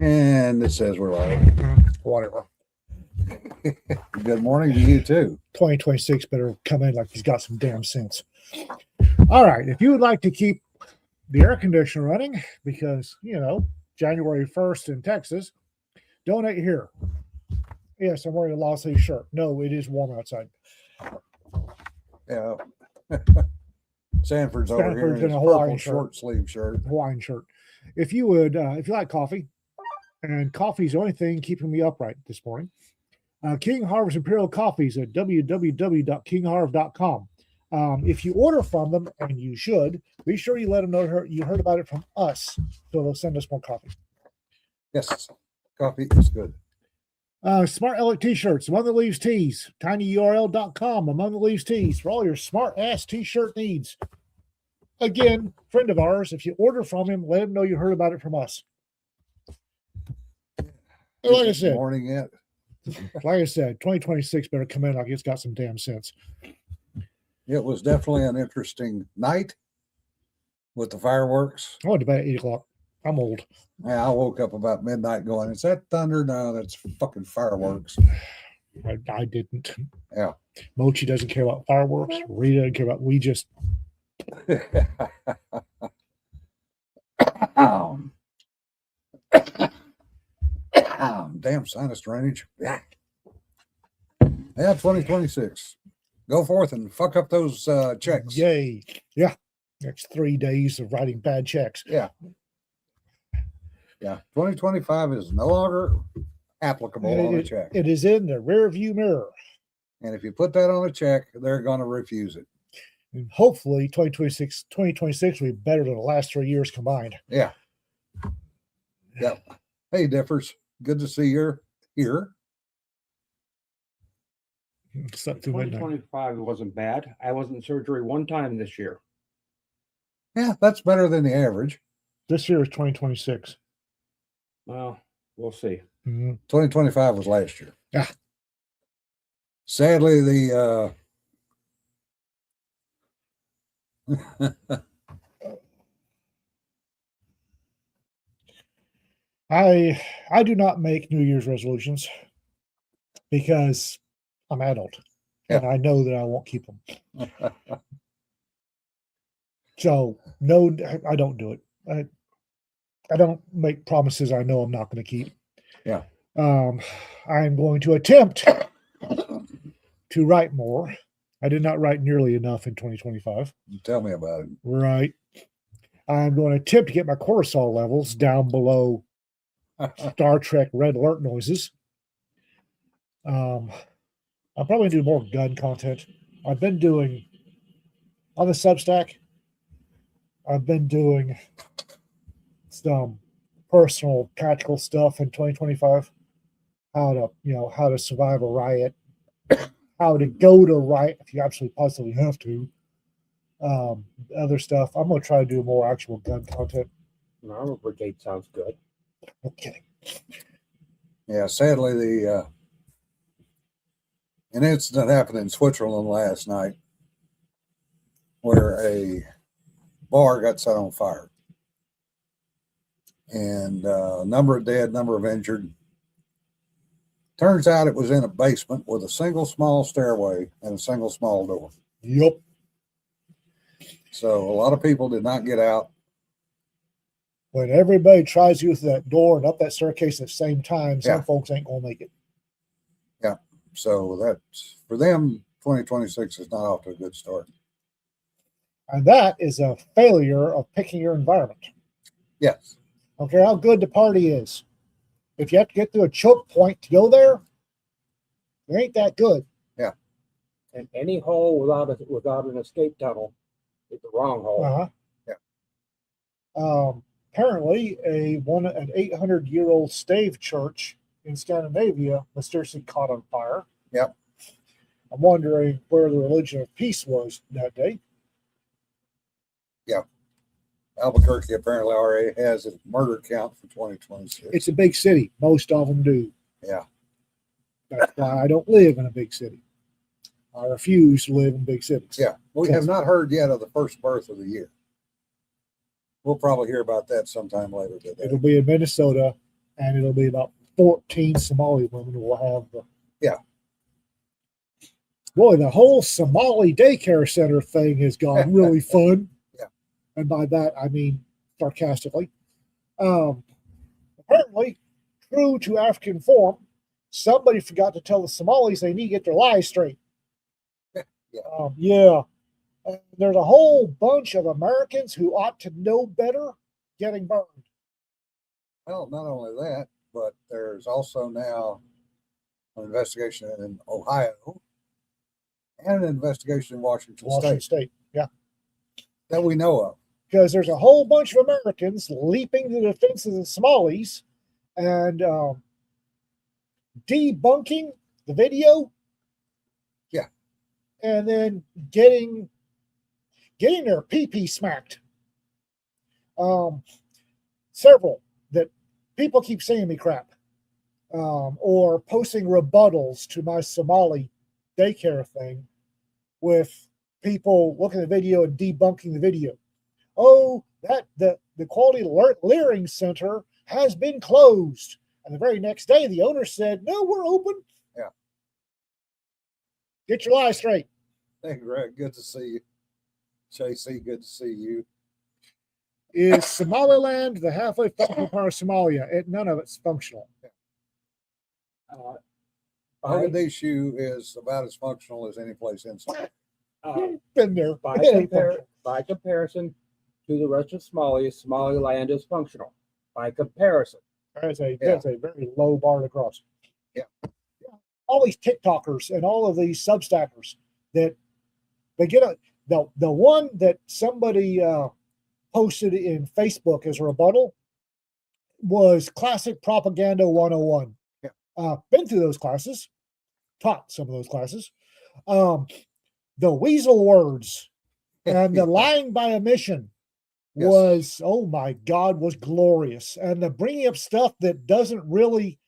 And it says we're live. Whatever. Good morning to you too. 2026 better come in like he's got some damn sense. All right. If you would like to keep the air conditioner running, because, January 1st in Texas, donate here. Yes, I'm wearing a long sleeve shirt. No, it is warm outside. Yeah. Sanford's over here Sanford's in in his a Hawaiian purple shirt. short sleeve shirt. Hawaiian shirt. If you would, if you like coffee, and coffee's the only thing keeping me upright this morning, King Harvest Imperial Coffees at www.kingharv.com. If you order from them, and you should, be sure you let them know you heard about it from us, so they'll send us more coffee. Yes, coffee is good. Smart Aleck t-shirts, Among the Leaves tees, tinyurl.com, Among the Leaves tees, for all your smart ass t-shirt needs. Again, friend of ours, if you order from him, let him know you heard about it from us. Like I said, Morning yet? like I said, 2026 better come in like it's got some damn sense. It was definitely an interesting night with the fireworks. I went to bed at 8 o'clock. I'm old. Yeah, I woke up about midnight going, is that thunder? No, that's fucking fireworks. I didn't. Yeah. Mochi doesn't care about fireworks. Rita doesn't care about. We just. Damn sinus drainage. Yeah, 2026. Go forth and fuck up those checks. Yay. Yeah. Next 3 days of writing bad checks. Yeah. 2025 is no longer applicable on a check. It is in the rear view mirror. And if you put that on a check, they're going to refuse it. And hopefully 2026 will be better than the last 3 years combined. Yeah. Yep. Hey, Differs. Good to see you here. 2025 wasn't bad. I was in surgery one time this year. Yeah, that's better than the average. This year is 2026. Well, we'll see. 2025 was last year. Yeah. Sadly, the I do not make New Year's resolutions because I'm adult and I know that I won't keep them. So no, I don't do it. I don't make promises I know I'm not going to keep. Yeah. I'm going to attempt to write more. I did not write nearly enough in 2025. Tell me about it. Right. I'm going to attempt to get my cortisol levels down below Star Trek red alert noises. I'm probably going to do more gun content. I've been doing on the Substack. I've been doing some personal practical stuff in 2025. How to survive a riot, how to go to riot if you absolutely positively have to. Other stuff. I'm going to try to do more actual gun content. Armor Brigade sounds good. Okay. Yeah, sadly, an incident happened in Switzerland last night where a bar got set on fire. And a number of dead, number of injured. Turns out it was in a basement with a single small stairway and a single small door. Yep. So a lot of people did not get out. When everybody tries to use that door and up that staircase at the same time, some folks ain't going to make it. Yeah. So that's, for them, 2026 is not off to a good start. And that is a failure of picking your environment. Yes. I don't care how good the party is. If you have to get through a choke point to go there, it ain't that good. Yeah. And any hole without an escape tunnel is the wrong hole. Uh-huh. Yeah. Apparently, an 800-year-old stave church in Scandinavia mysteriously caught on fire. Yep. I'm wondering where the religion of peace was that day. Yeah. Albuquerque apparently already has a murder count for 2026. It's a big city. Most of them do. Yeah. That's why I don't live in a big city. I refuse to live in big cities. Yeah. We have not heard yet of the first birth of the year. We'll probably hear about that sometime later today. It'll be in Minnesota, and it'll be about 14 Somali women will have the. Yeah. Boy, the whole Somali daycare center thing has gone really fun. Yeah. And by that, I mean sarcastically. Apparently, true to African form, somebody forgot to tell the Somalis they need to get their lies straight. Yeah. Yeah. There's a whole bunch of Americans who ought to know better getting burned. Well, not only that, but there's also now an investigation in Ohio and an investigation in Washington Washington State State. Yeah. that we know of. Because there's a whole bunch of Americans leaping to the defense of the Somalis and debunking the video. Yeah. And then getting their pee smacked. Several that people keep saying me crap, or posting rebuttals to my Somali daycare thing with people looking at the video and debunking the video. Oh, that the Quality Learning Center has been closed. And the very next day, the owner said, "No, we're open." Yeah. Get your lies straight. Hey, Greg, good to see you. JC, good to see you. Is Somaliland the halfway functional part of Somalia? None of it's functional. By, Mogadishu is about as functional as any place inside. Been there. by, It ain't functional. by comparison to the rest of Somalia, Somaliland is functional. By comparison. That's a very low bar to cross. Yeah. All these TikTokers and all of these Substackers that they get the one that somebody posted in Facebook as a rebuttal was classic propaganda 101. Yeah. Been through those classes, taught some of those classes. The weasel words and the lying by omission Yes. was, oh my God, was glorious. And the bringing up stuff that doesn't really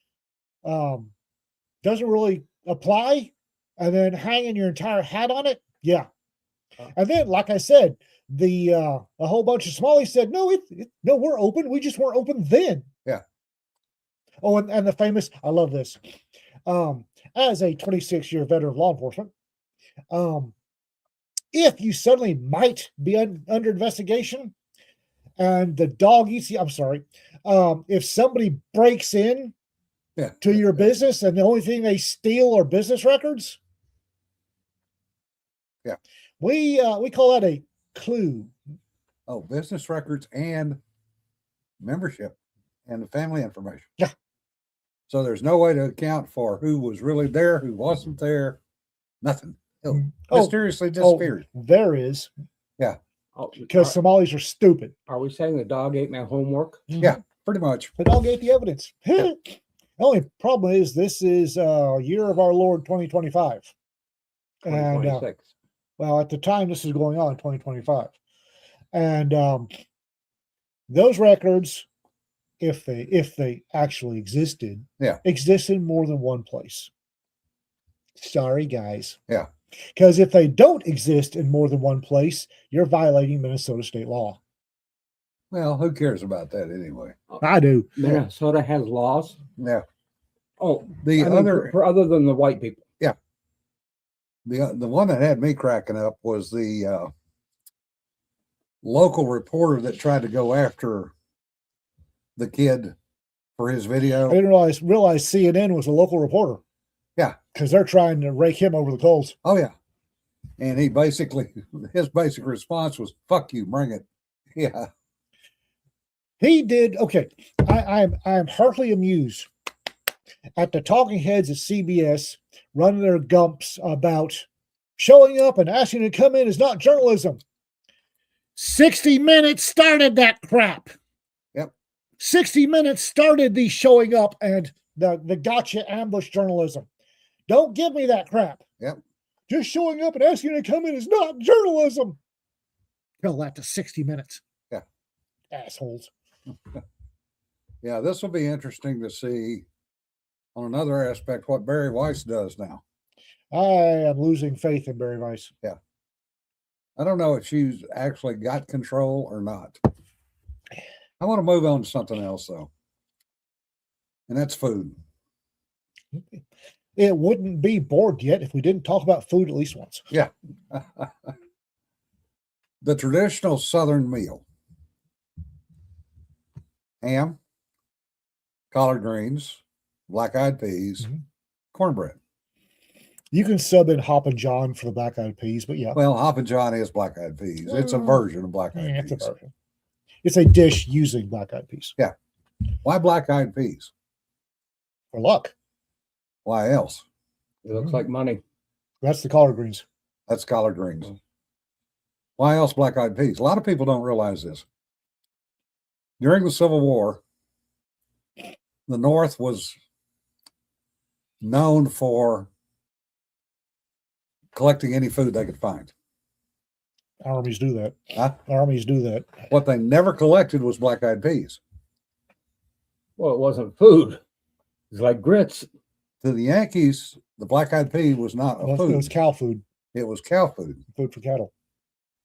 apply and then hanging your entire hat on it. Yeah. And then, like I said, a whole bunch of Somalis said, no, no, we're open. We just weren't open then. Yeah. Oh, and the famous, I love this. As a 26-year veteran of law enforcement, if you suddenly might be under investigation and the dog eats you, I'm sorry, if somebody breaks in to your business and the only thing they steal are business records, yeah, we call that a clue. Oh, business records and membership and the family information. Yeah. So there's no way to account for who was really there, who wasn't there, nothing. Mysteriously disappeared. There is. Yeah. Because Somalis are stupid. Are we saying the dog ate my homework? Yeah, pretty much. The dog ate the evidence. The only problem is this is year of our Lord 2025. And 2026. well, at the time this is going on, 2025. And those records, if they actually existed, exist in more than one place. Sorry, guys. Yeah. Because if they don't exist in more than one place, you're violating Minnesota state law. Well, who cares about that anyway? I do. Minnesota has laws. Yeah. Oh, The other for other than the white people. Yeah. The one that had me cracking up was the local reporter that tried to go after the kid for his video. I didn't realize CNN was a local reporter. Yeah. Because they're trying to rake him over the coals. Oh, yeah. And his basic response was, "Fuck you, bring it." Yeah. He did. Okay. I am heartily amused at the talking heads at CBS running their gumps about showing up and asking to come in is not journalism. 60 Minutes started that crap. Yep. 60 Minutes started the showing up and the gotcha ambush journalism. Don't give me that crap. Yep. Just showing up and asking to come in is not journalism. Tell that to 60 Minutes. Yeah. Assholes. Yeah, this will be interesting to see on another aspect what Barry Weiss does now. I am losing faith in Barry Weiss. Yeah. I don't know if she's actually got control or not. I want to move on to something else, though. and that's food. It wouldn't be bored yet if we didn't talk about food at least once. Yeah. The traditional Southern meal: ham, collard greens, black-eyed peas, Mhm. cornbread. You can sub in Hoppin' John for the black eyed peas, but yeah, Well, Hoppin' John is black-eyed peas. It's a Well, version of black-eyed it's a peas. version. It's a dish using black eyed peas Why black-eyed peas? for luck. Why else? It looks like money. That's the collard greens. That's collard greens. Why else black-eyed peas? A lot of people don't realize this. During the Civil War, the North was known for collecting any food they could find. Armies do that. Huh? Armies do that. What they never collected was black-eyed peas. Well, it wasn't food. It's like grits. To the Yankees, the black-eyed pea was not a It food. was cow food, It was cow food. food for cattle.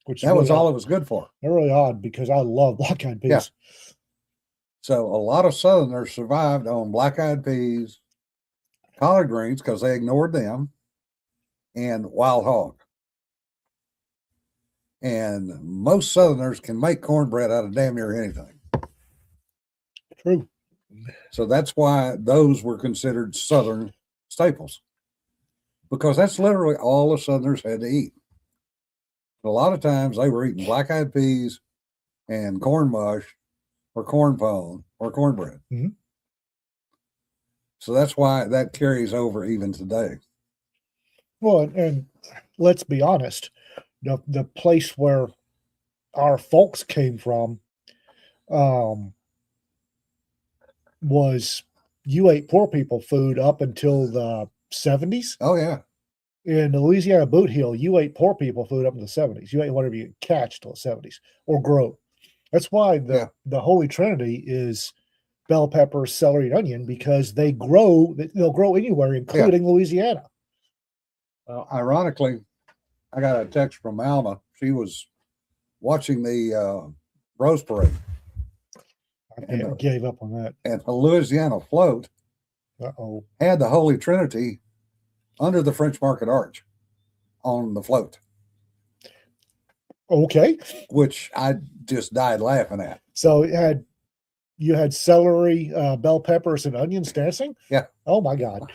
Which That was all it was good for. They're really odd because I love black eyed peas. Yeah. So a lot of Southerners survived on black-eyed peas, collard greens because they ignored them, and wild hog. And most Southerners can make cornbread out of damn near anything. True. So that's why those were considered Southern staples, because that's literally all the Southerners had to eat. A lot of times they were eating black-eyed peas and corn mush or corn pone or cornbread. Mhm. So that's why that carries over even today. Well, and let's be honest, the place where our folks came from was you ate poor people food up until the 70s. Oh yeah. In the Louisiana Boot Hill, you ate poor people food up in the 70s. You ate whatever you could catch till the 70s or grow. That's why the Holy Trinity is bell pepper, celery, and onion, because they'll grow anywhere, including Louisiana. Well, Ironically, I got a text from Alma. She was watching the Rose Parade, I gave up on that. and the Louisiana float Uh-oh. had the Holy Trinity under the French Market Arch on the float, Okay. which I just died laughing at. So you had celery, bell peppers, and onions dancing? Yeah. Oh my God.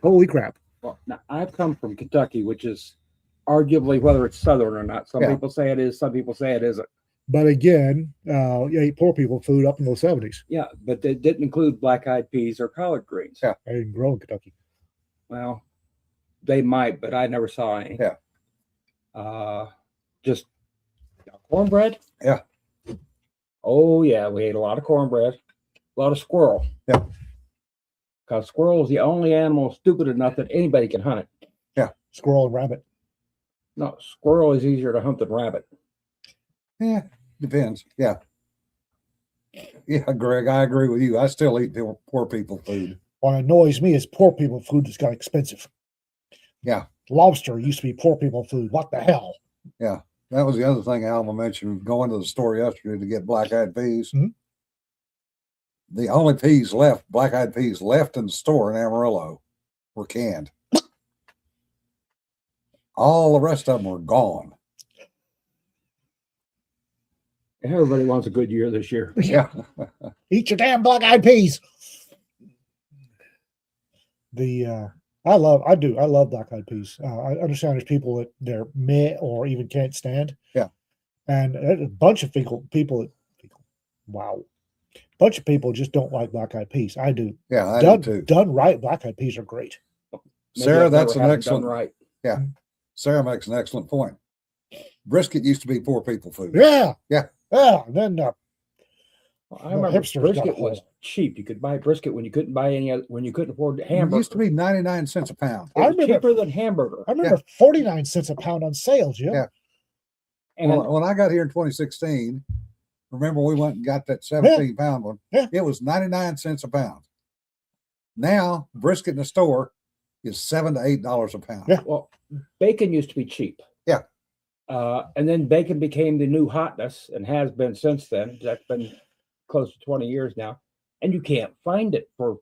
Holy crap. well, now I've come from Kentucky, which is arguably whether it's Southern or not. Some Yeah. people say it is, some people say it isn't. But again, you ate poor people food up in the 70s. Yeah, but they didn't include black-eyed peas or collard greens. Yeah. I didn't grow in Kentucky. Well, they might, but I never saw any. Yeah. Just cornbread. Yeah. Oh yeah, we ate a lot of cornbread, a lot of squirrel. Yeah. Because squirrel is the only animal stupid enough that anybody can hunt it. Squirrel and rabbit. No, squirrel is easier to hunt than rabbit. Yeah, depends. Yeah. Yeah, Greg, I agree with you. I still eat poor people food. What annoys me is poor people food just got expensive. Yeah. Lobster used to be poor people food. What the hell? Yeah. That was the other thing Alma mentioned, going to the store yesterday to get black-eyed peas. Mhm. The only peas left, black-eyed peas left in the store in Amarillo, were canned. All the rest of them were gone. Everybody wants a good year this year. Yeah. Eat your damn black eyed peas. I love black eyed peas. I understand there's people that they're meh or even can't stand. Yeah. And a bunch of bunch of people just don't like black eyed peas. I do. Yeah, I do too. Done right, black eyed peas are great. Maybe Sarah, I've that's never an had it done excellent right. Sarah makes an excellent point. Brisket used to be poor people food. Yeah. Yeah. Yeah. And then Well, I The remember hipsters got a brisket was hold. cheap. You could buy brisket when you couldn't buy any other, when you couldn't afford It hamburger. used to be 99 cents a pound. It I was remember- cheaper than hamburger. I remember 49 cents a pound on sale, Jim. Yeah. And Well, when I got here in 2016, remember we went and got that 17-pound one? Yeah. It was 99 cents a pound. Now, brisket in the store is $7 to $8 a pound. Yeah. well, bacon used to be cheap. Yeah. And then bacon became the new hotness and has been since then. That's been close to 20 years now. And you can't find it for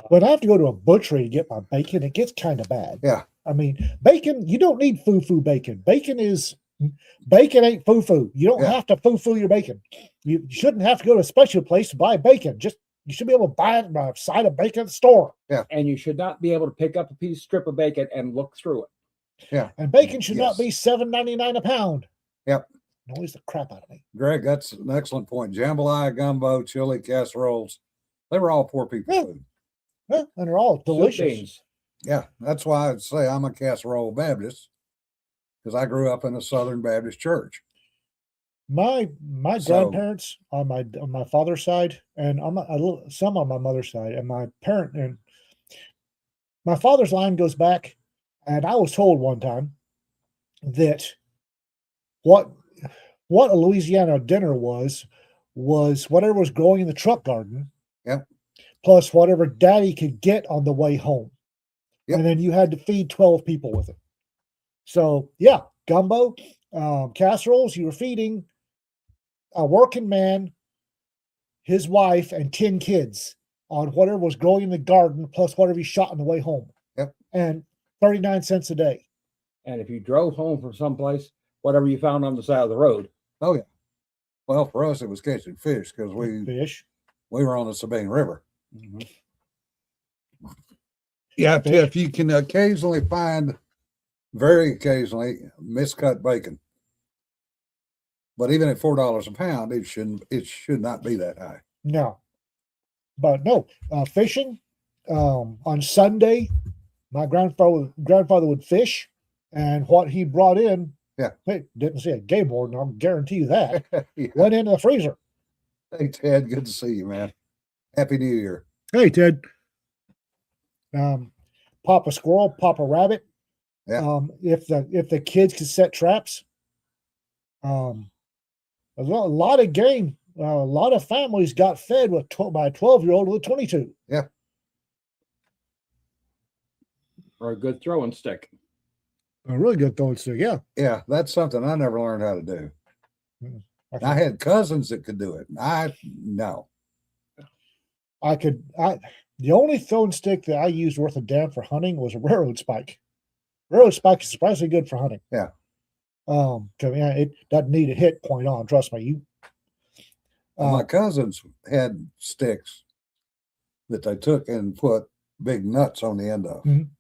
When I have to go to a butchery to get my bacon, it gets kind of bad. Yeah. I mean, bacon, you don't need foo-foo bacon. Bacon ain't foo-foo. You don't Yeah. have to foo-foo your bacon. You shouldn't have to go to a special place to buy bacon. You should be able to buy it by a side of bacon at the store. And you should not be able to pick up a strip of bacon and look through it. And bacon should not Yes. be $7.99 a pound. Yep. Annoys the crap out of me. Greg, that's an excellent point. Jambalaya, gumbo, chili, casseroles, they were all poor people Yeah. food. Yeah, and they're all Soup delicious. beans. Yeah, that's why I'd say I'm a casserole Baptist, because I grew up in a Southern Baptist church. My So- grandparents on my father's side, and some on my mother's side, and my father's line goes back, and I was told one time that what a Louisiana dinner was whatever was growing in the truck garden, Yep. plus whatever daddy could get on the way home. Yep. And then you had to feed 12 people with it. So yeah, gumbo, casseroles, you were feeding a working man, his wife, and 10 kids on whatever was growing in the garden, plus whatever he shot on the way home. Yep. And 39 cents a day. And if you drove home from someplace, whatever you found on the side of the road. Oh, yeah. Well, for us, it was catching fish because we Fish. were on the Sabine River. Mm-hmm. Yeah, Tiff, you can occasionally find, very occasionally, miscut bacon. But even at $4 a pound, it should not be that high. No. But no, fishing on Sunday, my grandfather would fish, and what he brought in, hey, didn't see a game board, and I'll guarantee you that, Yeah. went into the freezer. Hey, Ted, good to see you, man. Happy New Year. Hey, Ted. Pop a squirrel, pop a rabbit. Yeah. If the kids could set traps, a lot of game. A lot of families got fed by a 12-year-old with a 22. Or a good throwing stick. A really good throwing stick, yeah. Yeah, that's something I never learned how to do. I had cousins that could do it. No. The only throwing stick that I used worth a damn for hunting was a railroad spike. Railroad spike is surprisingly good for hunting. Yeah. 'Cause, it doesn't need a hit point on. Trust me. My cousins had sticks that they took and put big nuts on the end of. Mhm.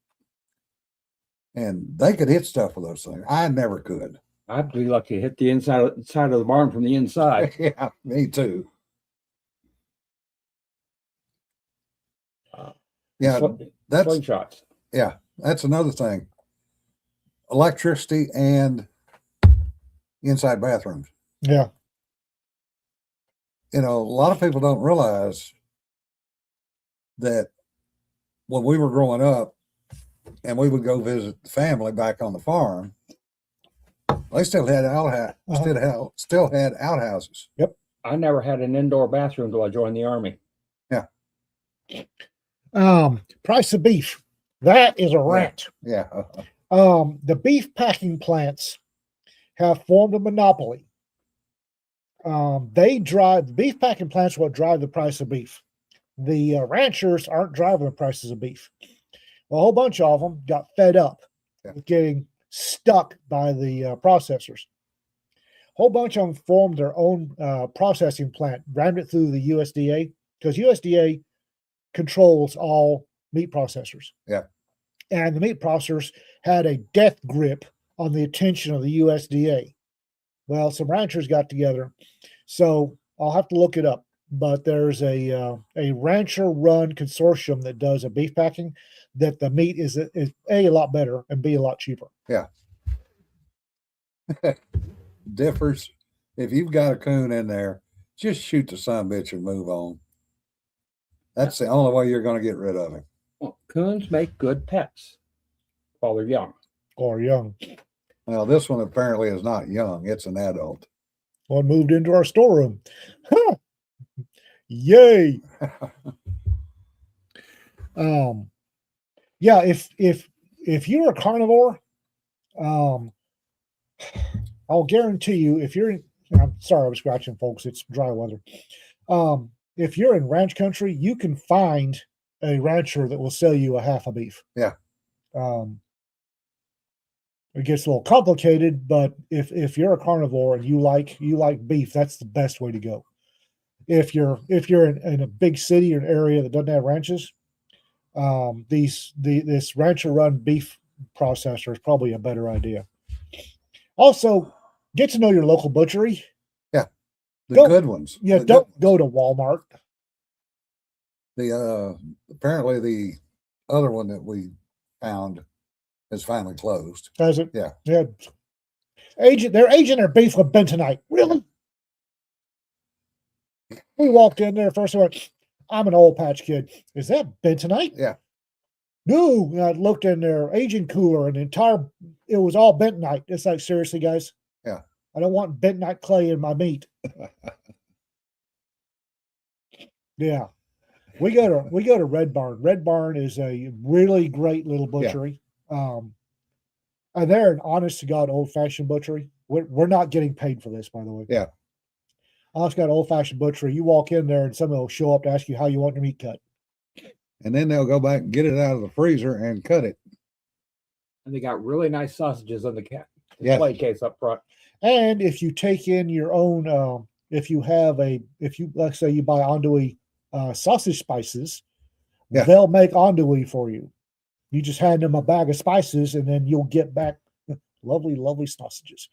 And they could hit stuff with those things. I never could. I'd be lucky to hit the side of the barn from the inside. Yeah, me too. Yeah, that's Slingshots. yeah, that's another thing. Electricity and inside bathrooms. Yeah. A lot of people don't realize that when we were growing up and we would go visit the family back on the farm, they still had still had outhouses. I never had an indoor bathroom till I joined the Army. Price of beef. That is a rant. Yeah. The beef packing plants have formed a monopoly. The beef packing plants what drive the price of beef. The ranchers aren't driving the prices of beef. A whole bunch of them got fed up with getting stuck by the processors. A whole bunch of them formed their own processing plant, ran it through the USDA, because USDA controls all meat processors. Yeah. And the meat processors had a death grip on the attention of the USDA. Well, some ranchers got together, so I'll have to look it up. But there's a rancher-run consortium that does a beef packing. That the meat is a lot better and B a lot cheaper. Yeah. Differs. If you've got a coon in there, just shoot the son of a bitch and move on. That's the only way you're going to get rid of him. Well, coons make good pets while they're young. Or young. Well, this one apparently is not young; it's an adult. One moved into our storeroom. Huh. Yay! Yeah. If you're a carnivore, I'll guarantee you. I'm sorry, I'm scratching, folks. It's dry weather. if you're in ranch country, you can find a rancher that will sell you a half a beef. Yeah. It gets a little complicated, but if you're a carnivore and you like beef, that's the best way to go. If you're in a big city or an area that doesn't have ranches, this rancher run beef processor is probably a better idea. Also, get to know your local butchery. The Don't- good ones. Yeah, The don't good go ones. to Walmart. The apparently the other one that we found is finally closed. Has it? Yeah. Yeah. They're aging their beef with bentonite. Really? We walked in there first. I went, I'm an old patch kid. Is that bentonite? Yeah. No. And I looked in their aging cooler and it was all bentonite. It's like, seriously, guys? Yeah. I don't want bentonite clay in my meat. Yeah. We go to Red Barn. Red Barn is a really great little butchery. And they're an honest to God old fashioned butchery. We're not getting paid for this, by the way. Yeah. Honest to God old fashioned butchery. You walk in there and somebody will show up to ask you how you want your meat cut. And then they'll go back and get it out of the freezer and cut it. And they got really nice sausages on the Yes. display case up front. And if you take in your own, if you let's say you buy andouille sausage spices, Yeah. they'll make andouille for you. You just hand them a bag of spices, and then you'll get back lovely, lovely sausages.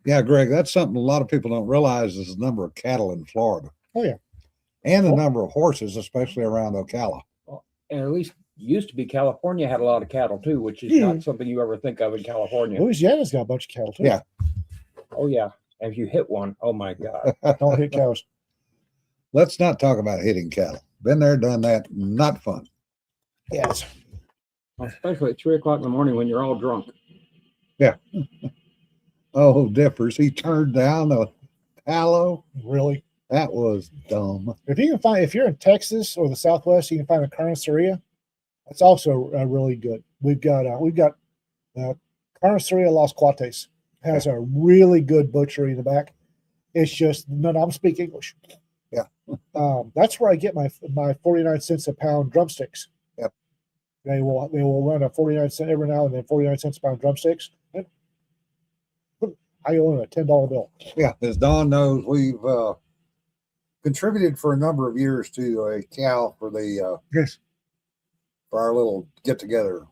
Yeah, Greg, that's something a lot of people don't realize is the number of cattle in Florida. Oh, yeah. And the Oh. number of horses, especially around Ocala. And at least used to be California had a lot of cattle too, which is Yeah. not something you ever think of in California. Louisiana's got a bunch of cattle too. Yeah. Oh yeah. And if you hit one, oh my God. Don't hit cows. Let's not talk about hitting cattle. Been there, done that. Not fun. Yes. Especially at 3 o'clock in the morning when you're all drunk. Oh, Dippers, he turned down the tallow. Really. That was dumb. If you're in Texas or the Southwest, you can find a carniceria. That's also really good. We've got Carniceria Las Cuates has a really good butchery in the back. It's just none of them speak English. Yeah. That's where I get my 49 cents a pound drumsticks. Yep. They will run a 49 cent every now and then 49 cents a pound drumsticks. I own a $10 bill. Yeah, as Don knows, we've contributed for a number of years to a cow for the Yes. for our little get together.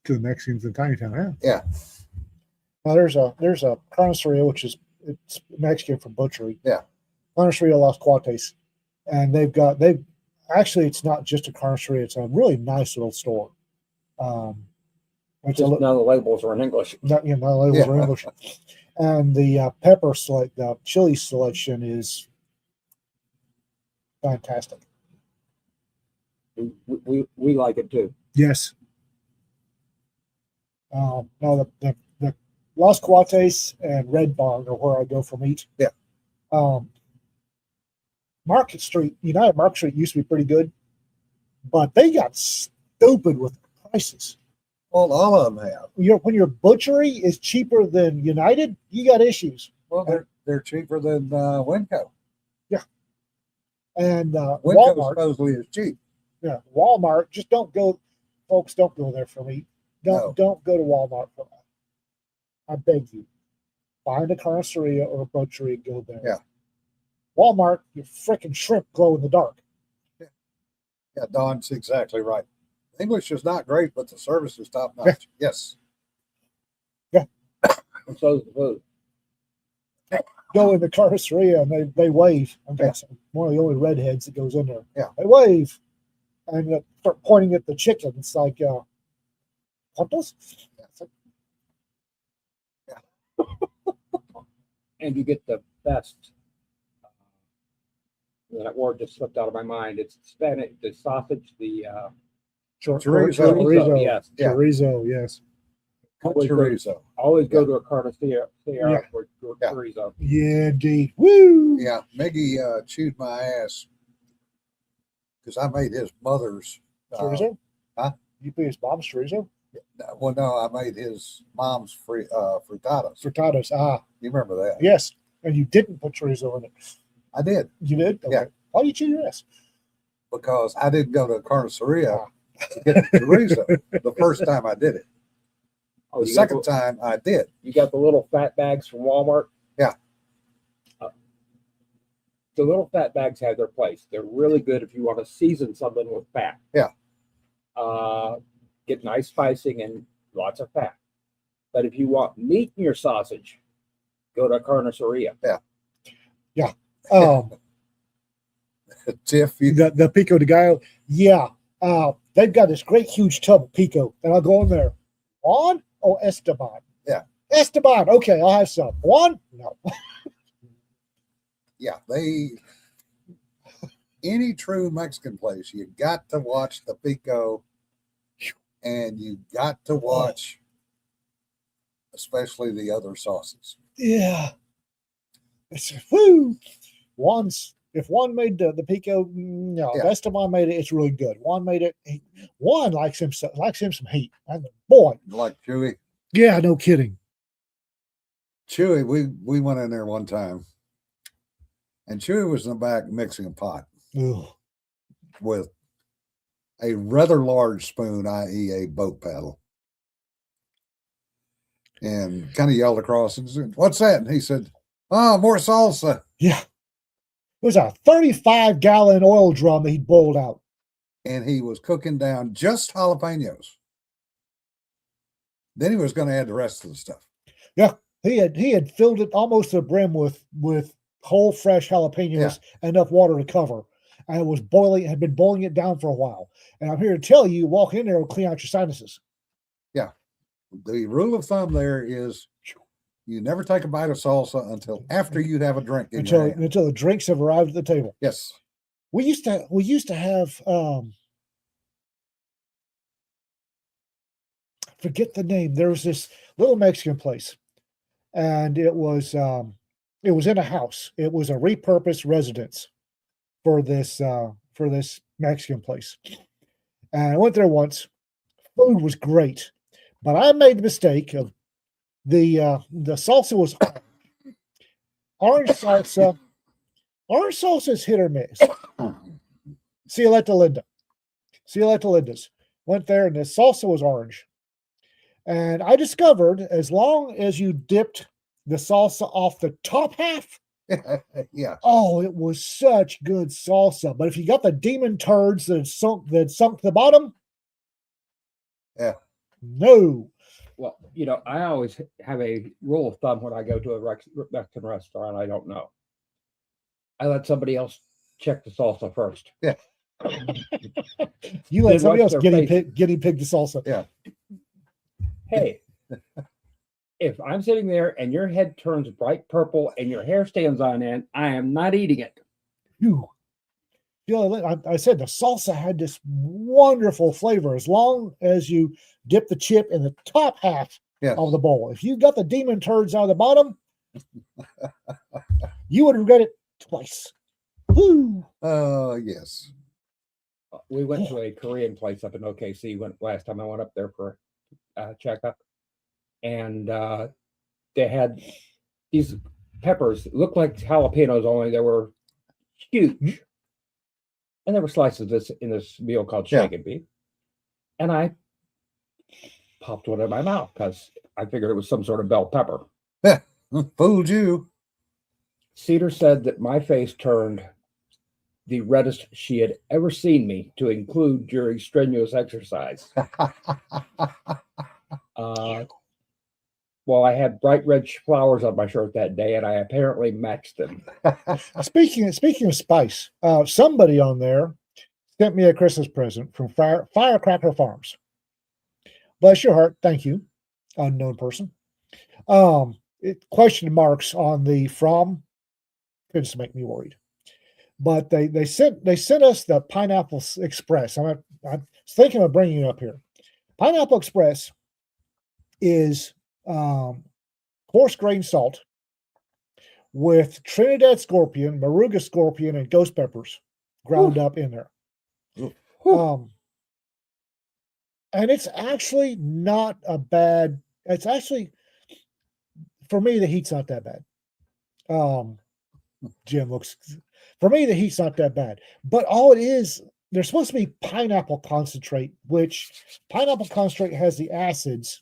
To the Mexicans in Tiny Town. Yeah. Now there's a carniceria, which is it's Mexican for butchery. Yeah. Carniceria Las Cuates, and actually it's not just a carniceria; it's a really nice little store. It's Just a, now the labels are in English. labels are Yeah. English, and the the chili selection is fantastic. We like it too. Yes. Now the Las Cuates and Red Barn are where I go for meat. Yeah. Market Street, United Market Street used to be pretty good, but they got stupid with prices. Well, all of them have. When your butchery is cheaper than United, you got issues. Well, they're cheaper than Winco. And Winco Walmart, supposedly is cheap. yeah, Walmart, just don't go, folks. Don't go there for meat. Don't go to Walmart for that. I beg you, find a carniceria or a butchery and go there. Yeah. Walmart, your freaking shrimp glow in the dark. Yeah, Don's exactly right. English is not great, but the service is top notch. Yes. And so is the food. Go in the carniceria and they wave. I'm Yeah. one of the only redheads that goes in there. Yeah. They wave and start pointing at the chicken. It's like, ¿cuántos? It's like, And you get the best. That word just slipped out of my mind. It's Spanish, the sausage, the Chorizo. Chorizo. Yes. Yeah. Chorizo, yes. Always go, Chorizo. always go to a carniceria Yeah. for Yeah. chorizo. Yeah, indeed. Woo! Yeah, Miggy chewed my ass because I made his mother's. Chorizo? huh? You put his mom's chorizo? Well, no, I made his mom's frittatas. Frittatas. Ah, You remember that? yes. And you didn't put chorizo in it. I did. You did? Yeah. Why do you chew your ass? because I didn't go to Carniceria to get the chorizo the first time I did it. Oh, The second time I did. you got the little fat bags from Walmart. Yeah. The little fat bags have their place. They're really good if you want to season something with fat. Yeah. Get nice spicing and lots of fat. But if you want meat in your sausage, go to Carniceria. Tiff, you, The pico de gallo. Yeah. They've got this great huge tub of pico, and I'll go in there. Juan? Oh, Esteban. Yeah. Esteban. Okay, I'll have some. Juan? No. yeah, any true Mexican place, you got to watch the pico, and you got to watch, especially the other sauces. Yeah. It's woo. If Juan made the pico, no, Yeah. if Esteban made it, it's really good. Juan made it. Juan likes him some heat. Boy, Like Chewy. yeah, no kidding. Chewy, we went in there one time, and Chewy was in the back mixing a pot Ugh. with a rather large spoon, i.e., a boat paddle, and kind of yelled across and said, "What's that?" And he said, "Oh, more salsa." Yeah. It was a 35-gallon oil drum that he boiled out. And he was cooking down just jalapenos. Then he was going to add the rest of the stuff. He had filled it almost to the brim with whole fresh jalapenos, enough water to cover, and had been boiling it down for a while. And I'm here to tell you, walk in there will clean out your sinuses. The rule of thumb there is you never take a bite of salsa until after you have a drink in your hand. Until the drinks have arrived at the table. Yes. We used to have forget the name. There was this little Mexican place, and it was in a house. It was a repurposed residence for this Mexican place. And I went there once. Food was great, but I made the mistake of the salsa was orange salsa. Orange salsa is hit or miss. See you later, Linda. See you later, Linda's. Went there and the salsa was orange. And I discovered as long as you dipped the salsa off the top half, Yeah. oh, it was such good salsa. But if you got the demon turds that sunk the bottom, Yeah. no. Well, I always have a rule of thumb when I go to a Mexican restaurant. I don't know. I let somebody else check the salsa first. You Then let somebody watch else their guinea pig the salsa. Yeah. Hey, if I'm sitting there and your head turns bright purple and your hair stands on end, I am not eating it. Phew. I said the salsa had this wonderful flavor as long as you dip the chip in the top half Yes. of the bowl. If you got the demon turds out of the bottom, you would regret it twice. Woo. Yes. We went to a Korean place up in OKC last time I went up there for a checkup, and they had these peppers looked like jalapenos, only they were huge, and there were slices in this meal called Yeah. shake and beef, and I popped one in my mouth because I figured it was some sort of bell pepper. Fooled you. Cedar said that my face turned the reddest she had ever seen me, to include during strenuous exercise. Well, I had bright red flowers on my shirt that day, and I apparently matched them. Speaking of spice, somebody on there sent me a Christmas present from Firecracker Farms. Bless your heart, thank you, unknown person. Question marks on the from could just make me worried. But they sent us the Pineapple Express. I'm thinking of bringing it up here. Pineapple Express is coarse grain salt with Trinidad scorpion, Moruga scorpion, and ghost peppers ground up in there. And it's actually not a bad. It's actually, for me, the heat's not that bad. Jim looks. for me, the heat's not that bad. But all it is, there's supposed to be pineapple concentrate, which pineapple concentrate has the acids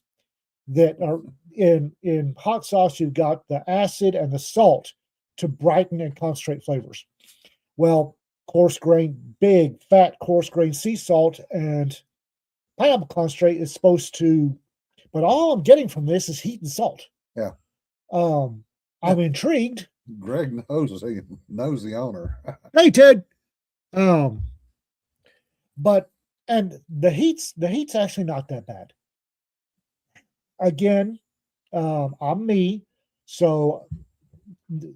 that are in hot sauce. You've got the acid and the salt to brighten and concentrate flavors. Well, coarse grain, big, fat, coarse grain sea salt and pineapple concentrate is supposed to, but all I'm getting from this is heat and salt. Yeah. I'm intrigued. Greg knows the owner. Hey, Ted. But and the heat's actually not that bad. Again, I'm me, so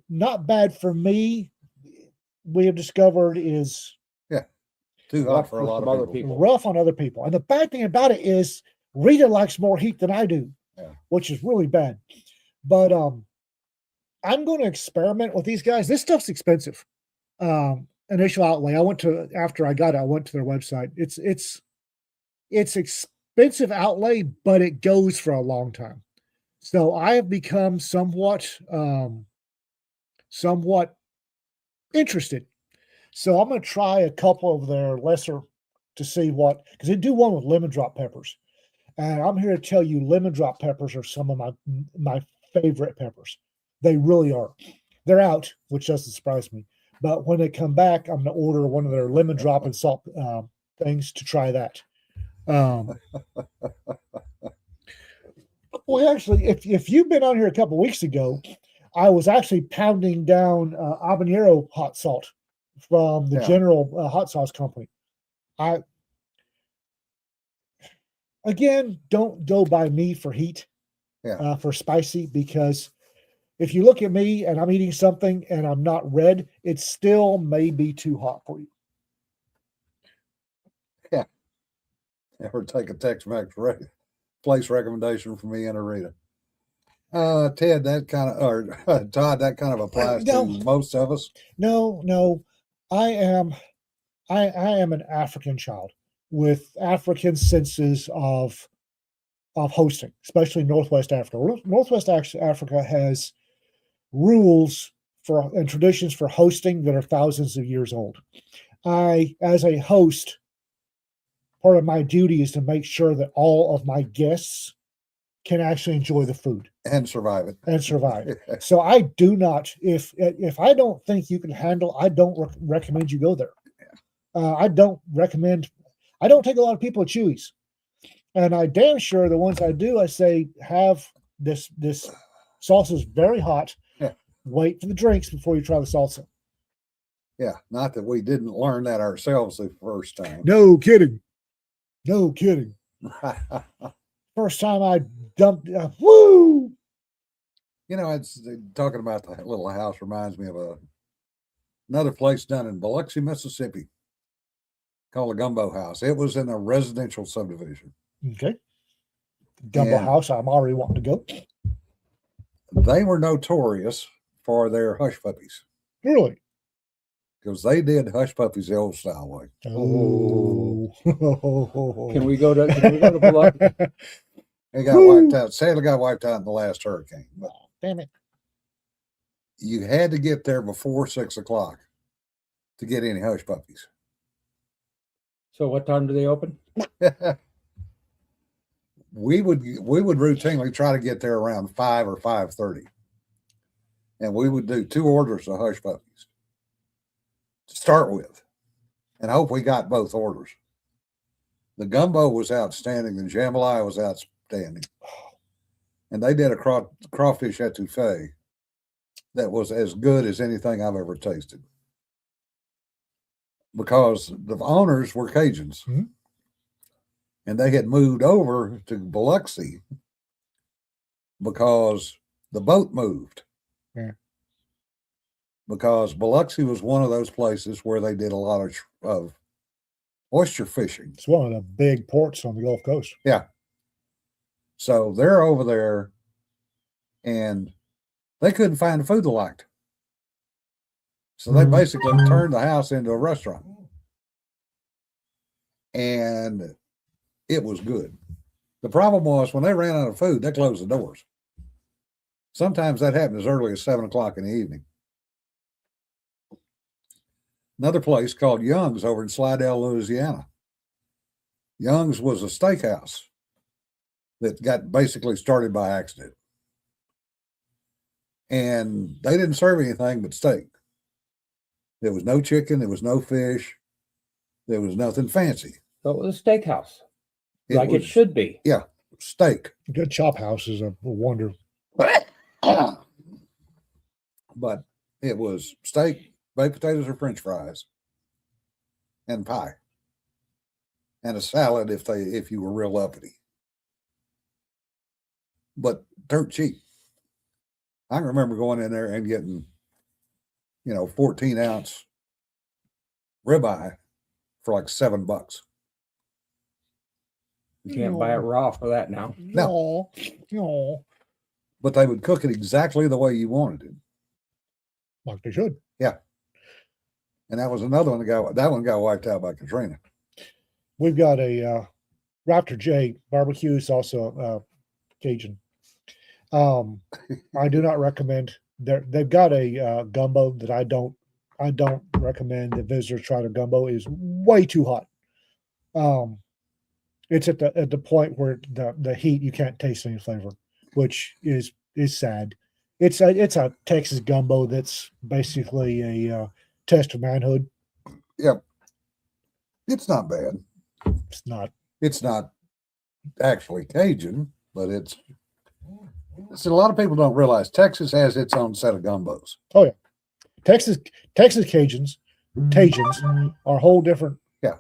not bad for me. We have discovered is Too hot for a lot some of other people. people. rough on other people. And the bad thing about it is Rita likes more heat than I do, Yeah. which is really bad. But I'm going to experiment with these guys. This stuff's expensive. Initial outlay. After I got it, I went to their website. It's expensive outlay, but it goes for a long time. So I have become somewhat interested. So I'm going to try a couple of their lesser to see what, because they do one with lemon drop peppers. And I'm here to tell you, lemon drop peppers are some of my favorite peppers. They really are. They're out, which doesn't surprise me. But when they come back, I'm going to order one of their lemon drop and salt things to try that. Well, actually, if you've been on here a couple of weeks ago, I was actually pounding down habanero hot salt from the Yeah. General Hot Sauce Company. Again, don't go by me for heat, for spicy, because if you look at me and I'm eating something and I'm not red, it still may be too hot for you. Ever take a Tex-Mex place recommendation from me and Rita? Ted, that kind of, or Todd, that kind of applies No. to most of us. No, I am an African child with African senses of hosting, especially Northwest Africa. Northwest Africa has rules and traditions for hosting that are thousands of years old. As a host, part of my duty is to make sure that all of my guests can actually enjoy the food And survive it. and survive. So I do not, if I don't think you can handle, I don't recommend you go there. I don't take a lot of people at Chewy's, and I damn sure the ones I do, I say, have this salsa is very hot. Yeah. Wait for the drinks before you try the salsa. Yeah, not that we didn't learn that ourselves the first time. No kidding. First time I dumped, woo! You know, it's talking about the little house reminds me of another place down in Biloxi, Mississippi, called a Gumbo House. It was in a residential subdivision. Okay. Gumbo Yeah. House, I'm already wanting to go. They were notorious for their hush puppies Really? because they did hush puppies the old style way. Oh. Can we go to Biloxi? It got Woo. wiped out. Sadly, got wiped out in the last hurricane. But Damn it. you had to get there before 6 o'clock to get any hush puppies. So what time do they open? we would routinely try to get there around 5 or 5:30, and we would do 2 orders of hush puppies to start with, and hope we got both orders. The gumbo was outstanding. The jambalaya was outstanding, and they did a crawfish etouffee that was as good as anything I've ever tasted. Because the owners were Cajuns, Mhm. and they had moved over to Biloxi because the boat moved. Yeah. Because Biloxi was one of those places where they did a lot of oyster fishing. It's one of the big ports on the Gulf Coast. So they're over there, and they couldn't find the food they liked. So they basically turned the house into a restaurant. And it was good. The problem was when they ran out of food, they closed the doors. Sometimes that happened as early as 7 o'clock in the evening. Another place called Young's over in Slidell, Louisiana. Young's was a steakhouse that got basically started by accident. And they didn't serve anything but steak. There was no chicken, there was no fish, there was nothing fancy. So it was a steakhouse, It like it was should be. steak. Good chop house is a wonder. But it was steak, baked potatoes or French fries, and pie. And a salad if you were real uppity. But dirt cheap. I can remember going in there and getting, 14-ounce ribeye for like $7. You can't buy it raw for that now. No. No. But they would cook it exactly the way you wanted it. Like they should. And that was another one that one got wiped out by Katrina. We've got a Raptor J barbecue is also Cajun. I do not recommend. They've got a gumbo that I don't recommend that visitors try. The gumbo is way too hot. It's at the point where the heat you can't taste any flavor, which is sad. It's a Texas gumbo that's basically a test of manhood. Yep. It's not bad. It's not. It's not actually Cajun, but it's a lot of people don't realize Texas has its own set of gumbos. Texas Cajuns are a whole different. Yeah.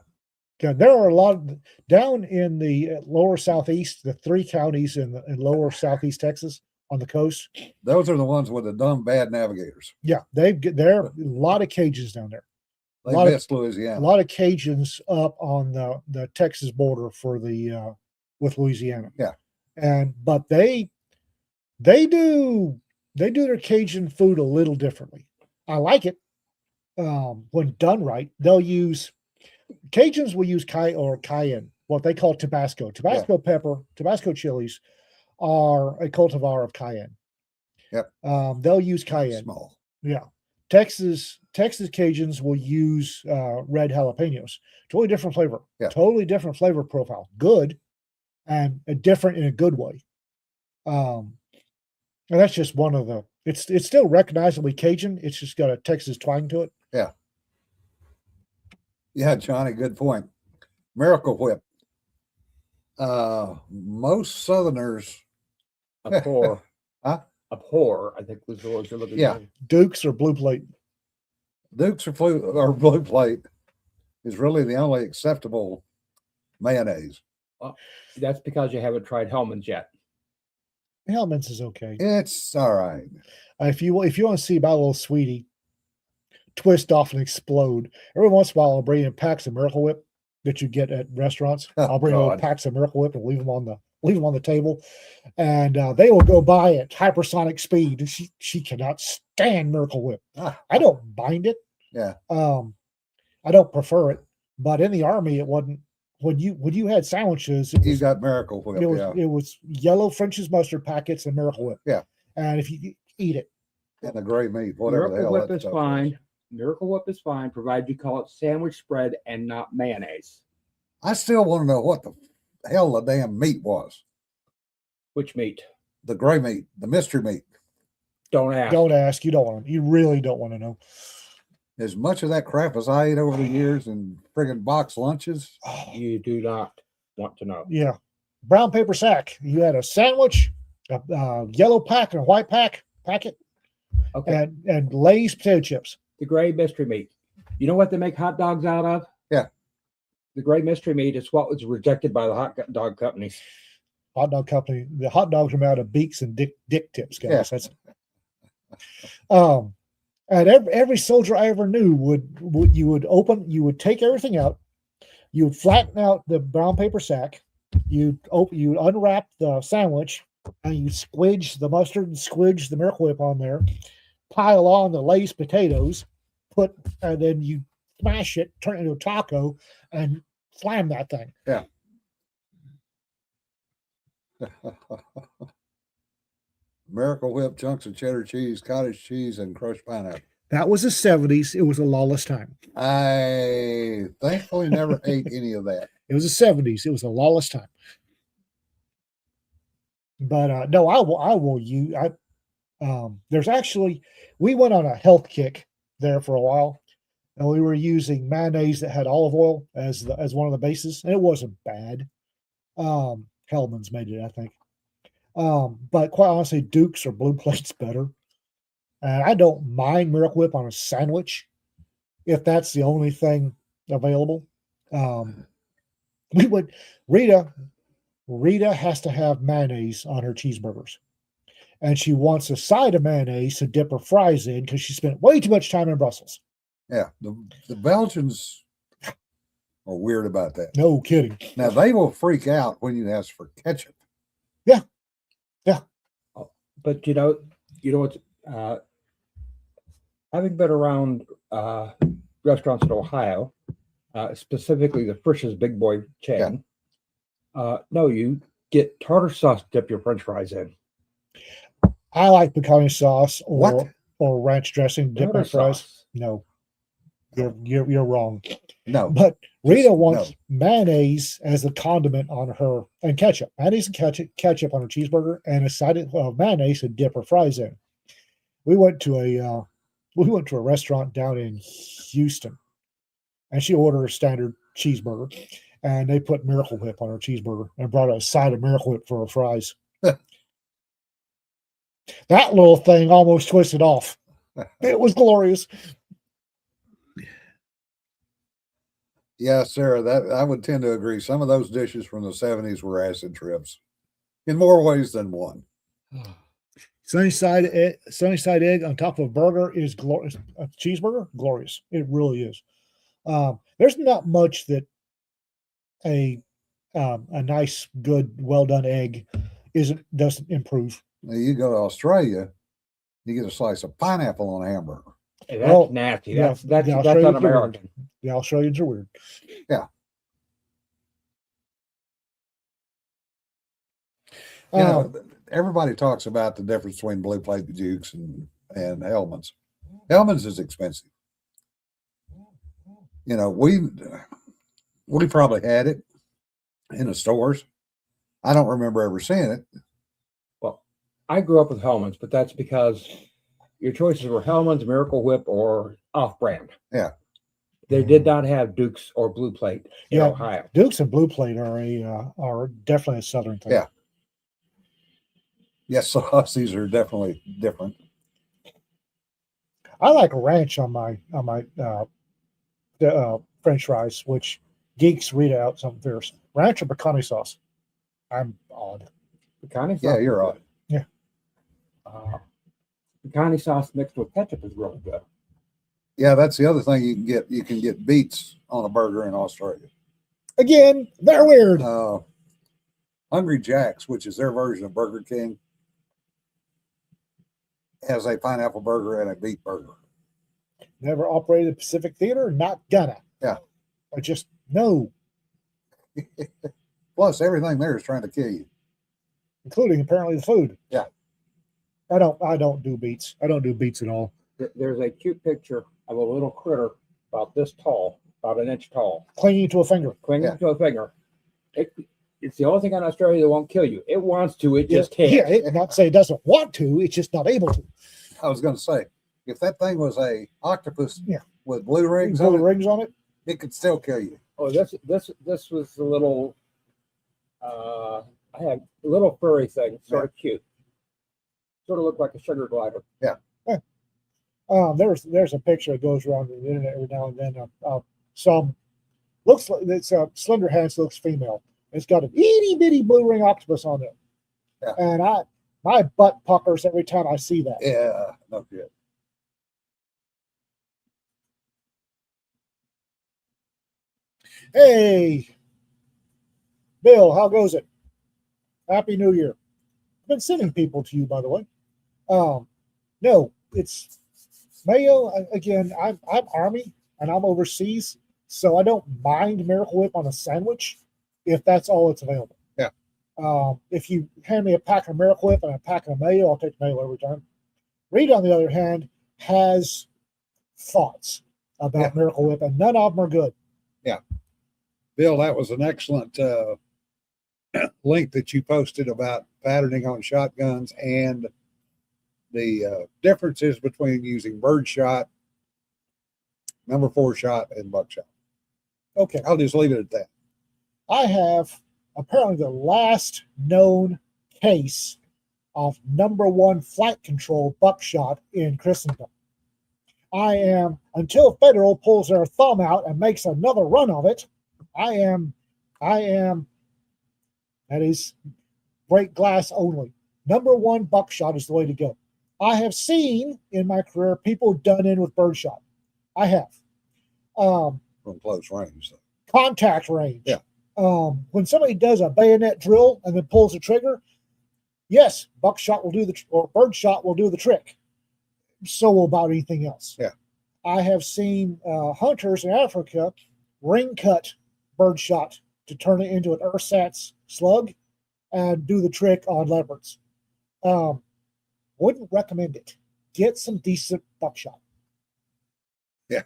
There are a lot down in the lower southeast, the 3 counties in lower southeast Texas on the coast. Those are the ones with the dumb bad navigators. Yeah, there are a lot of Cajuns down there. They lot of- missed A Louisiana. lot of Cajuns up on the Texas border for the with Louisiana. Yeah. But they do their Cajun food a little differently. I like it. When done right, Cajuns will use cayenne, what they call Tabasco. Tabasco pepper, Tabasco chilies are a cultivar of cayenne. Yep. They'll use cayenne. Small. Yeah. Texas Cajuns will use red jalapenos. Totally different flavor. Yeah. Totally different flavor profile. Good and different in a good way. And that's just one of the. It's still recognizably Cajun. It's just got a Texas twang to it. Yeah, Johnny, good point. Miracle Whip. Most Southerners, Abhor. Huh? Abhor, I think was the word you're looking Yeah. for. Dukes or Blue Plate. Dukes or Blue Plate is really the only acceptable mayonnaise. That's because you haven't tried Hellman's yet. Hellman's is okay. It's all right. If you want to see my little sweetie twist off and explode, every once in a while I'll bring in packs of Miracle Whip that you get at restaurants. Oh, I'll bring little God. packs of Miracle Whip and leave them on the table, and they will go by at hypersonic speed. She cannot stand Miracle Whip. Ah, I don't mind it. Yeah. I don't prefer it, but in the Army it wasn't. When you had sandwiches, it you was, got Miracle Whip. it was yellow French's mustard packets and Miracle Whip. Yeah. And if you eat it, And the gray meat, whatever the Miracle hell Whip that is stuff fine. Miracle Whip is fine, provided you call it sandwich spread and not mayonnaise. I still want to know what the hell the damn meat was. Which meat? The gray meat, the mystery meat. Don't ask. don't ask. You don't want to. You really don't want to know. As much of that crap as I ate over the years in friggin' box lunches, You do not want to know. Yeah. Brown paper sack. You had a sandwich, a yellow pack and a white packet, Okay. and Lay's potato chips. The gray mystery meat. You know what they make hot dogs out of? Yeah. The gray mystery meat is what was rejected by the hot dog companies. Hot dog company. The hot dogs are made out of beaks and dick tips, guys. Yeah. That's and every soldier I ever knew you would take everything out, you would flatten out the brown paper sack, you'd unwrap the sandwich, and you squidge the mustard and squidge the Miracle Whip on there, pile on the Lay's potatoes, and then you smash it, turn it into a taco, and slam that thing. Miracle Whip, chunks of cheddar cheese, cottage cheese, and crushed pineapple. That was the 70s. It was a lawless time. I thankfully never ate any of that. It was the 70s. It was a lawless time. But no, I will use. There's actually, we went on a health kick there for a while, and we were using mayonnaise that had olive oil as one of the bases, and it wasn't bad. Hellman's made it, I think. But quite honestly, Duke's or Blue Plate's better. And I don't mind Miracle Whip on a sandwich if that's the only thing available. We would Rita has to have mayonnaise on her cheeseburgers. And she wants a side of mayonnaise to dip her fries in because she spent way too much time in Brussels. Yeah, the Belgians are weird about that. No kidding. Now they will freak out when you ask for ketchup. But you know what? Having been around restaurants in Ohio, specifically the Frisch's Big Boy chain, no, you get tartar sauce to dip your French fries in. I like pecani sauce What? or ranch dressing to dip my Tartar fries. sauce. No, you're wrong. No, But Rita Just wants no. mayonnaise as a condiment on her, and ketchup. Mayonnaise and ketchup on her cheeseburger, and a side of mayonnaise to dip her fries in. We went to a restaurant down in Houston, and she ordered a standard cheeseburger, and they put Miracle Whip on her cheeseburger and brought a side of Miracle Whip for her fries. That little thing almost twisted off. It was glorious. yeah, Sarah, that I would tend to agree. Some of those dishes from the 70s were acid trips in more ways than one. Sunny side egg on top of a burger is glorious. A cheeseburger, glorious. It really is. There's not much that a nice, good, well done egg doesn't improve. Now you go to Australia, you get a slice of pineapple on a hamburger. Hey, that's Well, nasty. yeah, That's the Australians are un-American. The Australians are weird. You know, everybody talks about the difference between Blue Plate Dukes and Hellman's. Hellman's is expensive. You know, we probably had it in the stores. I don't remember ever seeing it. Well, I grew up with Hellman's, but that's because your choices were Hellman's, Miracle Whip, or off-brand. Yeah. They did not have Duke's or Blue Plate in Yeah. Ohio. Dukes and Blue Plate are definitely a southern thing. Yeah. Yes, sauces are definitely different. I like ranch on my French fries, which geeks Rita out something fierce. Ranch or pecani sauce. I'm odd. Pecani sauce. Yeah, is you're good. Yeah. Pecani sauce mixed with ketchup is really good. Yeah, that's the other thing you can get. You can get beets on a burger in Australia. Again, they're weird. Hungry Jack's, which is their version of Burger King, has a pineapple burger and a beet burger. Never operated Pacific Theater, not gonna. Yeah. I just no, Plus, everything there is trying to kill you. including apparently the food. Yeah. I don't do beets. I don't do beets at all. There's a cute picture of a little critter about this tall, about an inch tall, Clinging to a finger. clinging Yeah. to a finger. It's the only thing on Australia that won't kill you. It wants to, it just can't. Yeah, it not say it doesn't want to, it's just not able to. I was going to say, if that thing was a octopus Yeah. with blue rings Put on the it, rings on it. it could still kill you. Oh, this was a little I had a little furry thing, sort of cute. Sort of looked like a sugar glider. There's a picture that goes around the internet every now and then. Some looks like it's slender hands, looks female. It's got an itty bitty blue ring octopus on it. Yeah. And my butt puckers every time I see that. Yeah, no good. Hey, Bill, how goes it? Happy New Year. I've been sending people to you, by the way. No, it's Mayo. Again, I'm Army and I'm overseas, so I don't mind Miracle Whip on a sandwich if that's all that's available. Yeah. If you hand me a pack of Miracle Whip and a pack of Mayo, I'll take Mayo every time. Reed, on the other hand, has thoughts about Miracle Whip, and none of them are good. Bill, that was an excellent link that you posted about patterning on shotguns and the differences between using birdshot, number 4 shot, and buckshot. Okay. I'll just leave it at that. I have apparently the last known case of number 1 flight control buckshot in Christendom. I am, until Federal pulls their thumb out and makes another run of it, I am, that is break glass only. Number 1 buckshot is the way to go. I have seen in my career people done in with birdshot. I have. From close range. So. Contact range. Yeah. When somebody does a bayonet drill and then pulls the trigger, yes, buckshot will do or birdshot will do the trick. So will about anything else. Yeah. I have seen hunters in Africa ring cut birdshot to turn it into an ersatz slug and do the trick on leopards. Wouldn't recommend it. Get some decent buckshot. Yeah.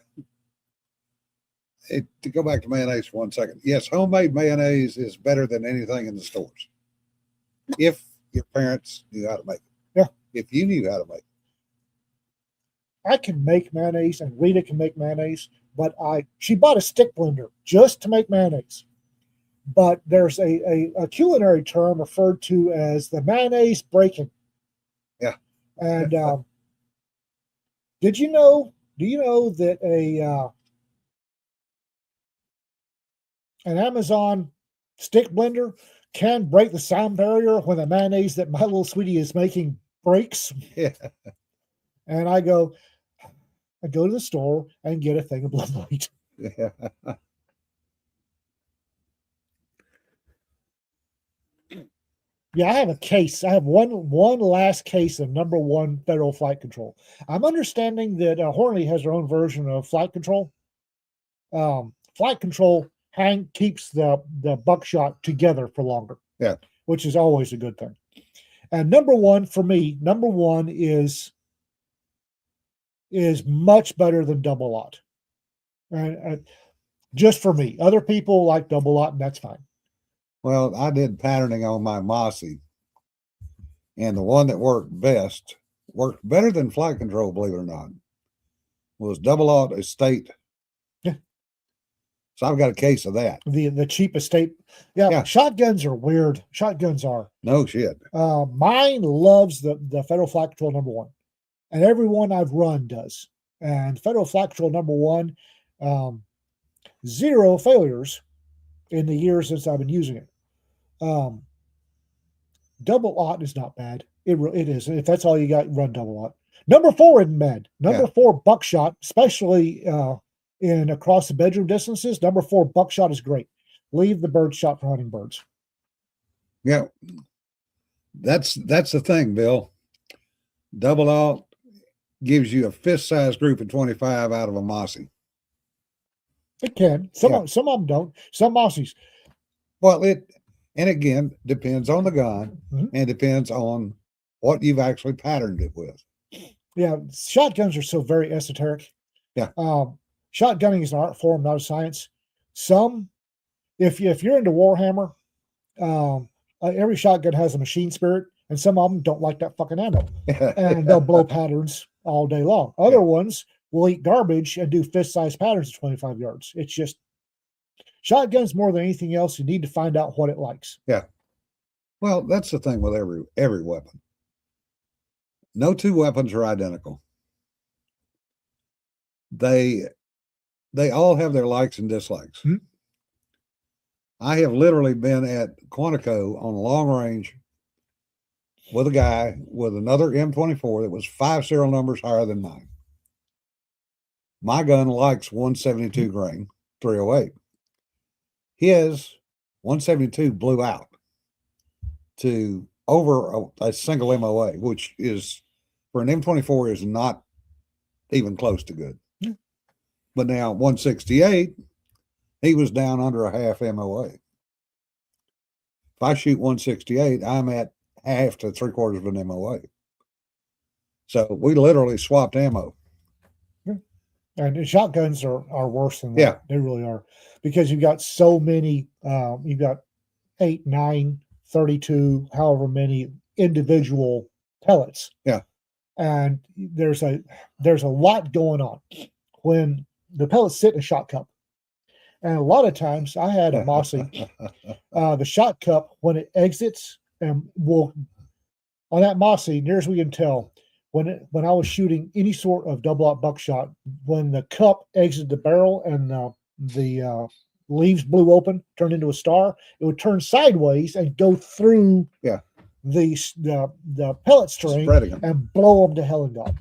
To go back to mayonnaise for 1 second. Yes, homemade mayonnaise is better than anything in the stores. If your parents knew how to make it. Yeah. If you knew how to make it. I can make mayonnaise and Rita can make mayonnaise, but she bought a stick blender just to make mayonnaise. But there's a culinary term referred to as the mayonnaise breaking. Yeah. And do you know that an Amazon stick blender can break the sound barrier when the mayonnaise that my little sweetie is making breaks? Yeah. And I go to the store and get a thing of blood white. Yeah. Yeah, I have a case. I have one last case of number 1 Federal flight control. I'm understanding that Hornady has their own version of flight control. Flight control keeps the buckshot together for longer. Yeah, which is always a good thing. And number 1 for me, number 1 is much better than double lot. And just for me, other people like double lot, and that's fine. Well, I did patterning on my Mossy, and the one that worked better than flight control, believe it or not, was double aught estate. Yeah. So I've got a case of that. The cheap estate. Yeah. Shotguns are weird. Shotguns are. No shit. Mine loves the Federal Flight Control number 1, and everyone I've run does. And Federal Flight Control number 1, 0 failures in the years since I've been using it. Double aught is not bad. It is. If that's all you got, run double aught. Number 4 isn't bad. Number 4 buckshot, especially in across the bedroom distances. Number 4 buckshot is great. Leave the bird shot for hunting birds. Yeah, that's the thing, Bill. Double aught gives you a fist-sized group of 25 out of a Mossy. It can. Some of them don't. Some Mossies. Well, and again, depends on the gun and depends on what you've actually patterned it with. Yeah, shotguns are so very esoteric. Yeah. Shotgunning is an art form, not a science. If you're into Warhammer, every shotgun has a machine spirit, and some of them don't like that fucking ammo, and they'll blow patterns all day long. Other ones will eat garbage and do fist-sized patterns at 25 yards. It's just shotguns more than anything else. You need to find out what it likes. Yeah. Well, that's the thing with every weapon. No 2 weapons are identical. They all have their likes and dislikes. Mm-hmm. I have literally been at Quantico on long range with a guy with another M24 that was 5 serial numbers higher than mine. My gun likes 172 grain, 308. His 172 blew out to over a single MOA, which is for an M24 is not even close to good. Yeah. But now 168, he was down under a half MOA. If I shoot 168, I'm at half to 3/4 of an MOA. So we literally swapped ammo. Yeah. And shotguns are worse than that. Yeah. They really are, because you've got so many. You've got 8, 9, 32, however many individual pellets. Yeah. And there's a lot going on when the pellets sit in a shot cup. And a lot of times I had a Mossy, the shot cup, when it exits, and will on that Mossy, near as we can tell, when I was shooting any sort of double aught buckshot, when the cup exited the barrel and the leaves blew open, turned into a star, it would turn sideways and go through Yeah. the pellet string Spreading them. and blow them to hell and God.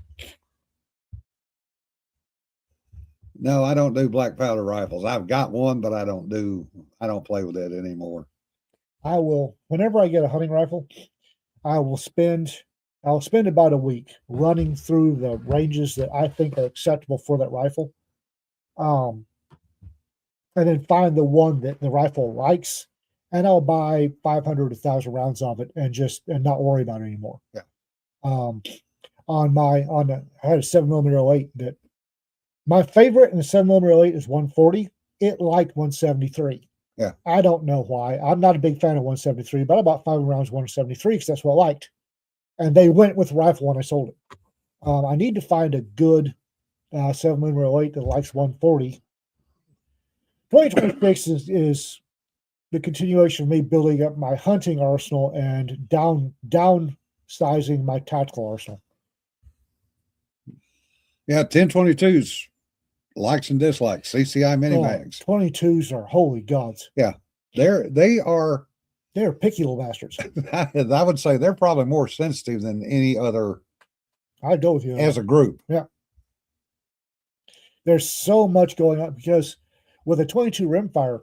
No, I don't do black powder rifles. I've got one, but I don't play with it anymore. I will, whenever I get a hunting rifle, I'll spend about a week running through the ranges that I think are acceptable for that rifle. And then find the one that the rifle likes, and I'll buy 500 to 1,000 rounds of it and not worry about it anymore. Yeah. I had a 7mm 08 that my favorite in the 7mm 08 is 140. It liked 173. Yeah. I don't know why. I'm not a big fan of 173, but I bought 5 rounds 173 because that's what I liked. And they went with the rifle when I sold it. I need to find a good 7mm 08 that likes 140. 2026 is the continuation of me building up my hunting arsenal and downsizing my tactical arsenal. Yeah, 1022s, likes and dislikes, CCI mini mags. 22s are holy gods. They're picky little bastards. I would say they're probably more sensitive than any other I'd go with you. as a group. There's so much going on because with a 22 rimfire,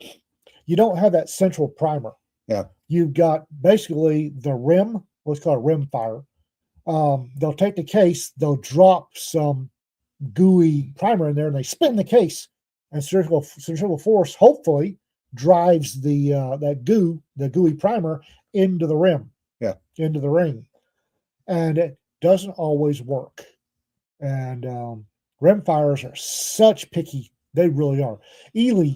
you don't have that central primer. Yeah. You've got basically the rim, what's called a rim fire. They'll take the case, they'll drop some gooey primer in there, and they spin the case, and centrifugal force hopefully drives the gooey primer into the rim. Yeah. Into the ring. And it doesn't always work. And rim fires are such picky. They really are. Ely